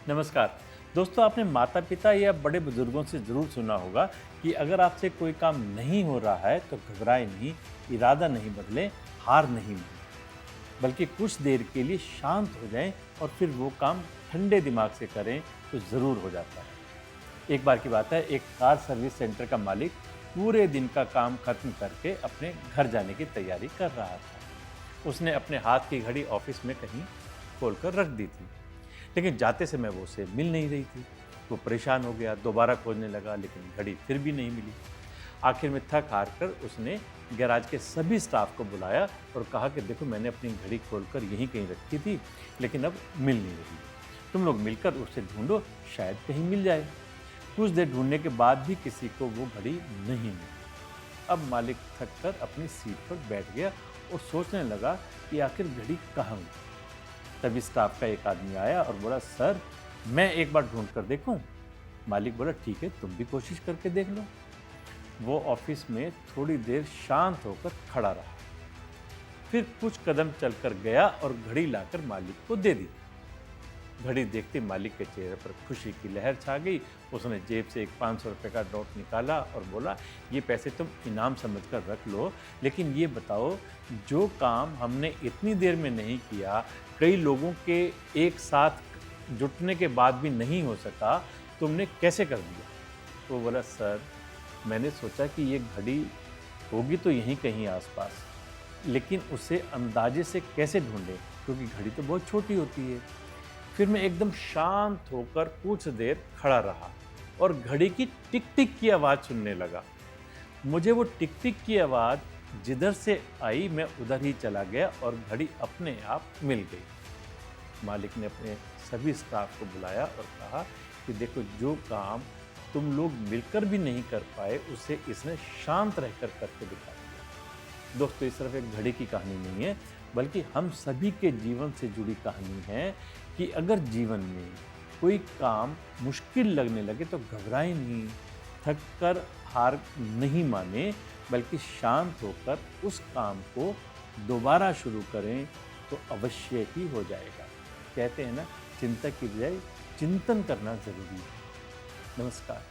नमस्कार दोस्तों, आपने माता पिता या बड़े बुजुर्गों से ज़रूर सुना होगा कि अगर आपसे कोई काम नहीं हो रहा है तो घबराए नहीं, इरादा नहीं बदलें, हार नहीं मानें, बल्कि कुछ देर के लिए शांत हो जाएं और फिर वो काम ठंडे दिमाग से करें तो ज़रूर हो जाता है। एक बार की बात है, एक कार सर्विस सेंटर का मालिक पूरे दिन का काम खत्म करके अपने घर जाने की तैयारी कर रहा था। उसने अपने हाथ की घड़ी ऑफिस में कहीं खोलकर रख दी थी, लेकिन जाते समय वो उसे मिल नहीं रही थी। वो परेशान हो गया, दोबारा खोजने लगा, लेकिन घड़ी फिर भी नहीं मिली। आखिर में थक हार कर उसने गैराज के सभी स्टाफ को बुलाया और कहा कि देखो, मैंने अपनी घड़ी खोलकर यहीं कहीं रखी थी, लेकिन अब मिल नहीं रही। तुम लोग मिलकर उसे ढूंढो, शायद कहीं मिल जाए। कुछ देर ढूंढने के बाद भी किसी को वो घड़ी नहीं मिली। अब मालिक थक कर अपनी सीट पर बैठ गया और सोचने लगा कि आखिर घड़ी कहाँ गई। तभी स्टाफ का एक आदमी आया और बोला, सर, मैं एक बार ढूंढ कर देखूं? मालिक बोला, ठीक है, तुम भी कोशिश करके देख लो। वो ऑफिस में थोड़ी देर शांत होकर खड़ा रहा, फिर कुछ कदम चलकर गया और घड़ी लाकर मालिक को दे दी। घड़ी देखते मालिक के चेहरे पर खुशी की लहर छा गई। उसने जेब से एक 500 रुपये का नोट निकाला और बोला, ये पैसे तुम इनाम समझकर रख लो, लेकिन ये बताओ, जो काम हमने इतनी देर में नहीं किया, कई लोगों के एक साथ जुटने के बाद भी नहीं हो सका, तुमने कैसे कर दिया? तो बोला, सर, मैंने सोचा कि ये घड़ी होगी तो यहीं कहीं आसपास, लेकिन उसे अंदाजे से कैसे ढूंढें, क्योंकि घड़ी तो बहुत छोटी होती है। फिर मैं एकदम शांत होकर कुछ देर खड़ा रहा और घड़ी की टिक टिक की आवाज़ सुनने लगा। मुझे वो टिक टिक की आवाज़ जिधर से आई, मैं उधर ही चला गया और घड़ी अपने आप मिल गई। मालिक ने अपने सभी स्टाफ को बुलाया और कहा कि देखो, जो काम तुम लोग मिलकर भी नहीं कर पाए, उसे इसने शांत रहकर करके दिखा दिया। दोस्तों, ये सिर्फ एक घड़ी की कहानी नहीं है, बल्कि हम सभी के जीवन से जुड़ी कहानी है कि अगर जीवन में कोई काम मुश्किल लगने लगे तो घबराएं नहीं, थक कर हार नहीं माने, बल्कि शांत होकर उस काम को दोबारा शुरू करें तो अवश्य ही हो जाएगा। कहते हैं ना, चिंता की बजाय चिंतन करना जरूरी है। नमस्कार।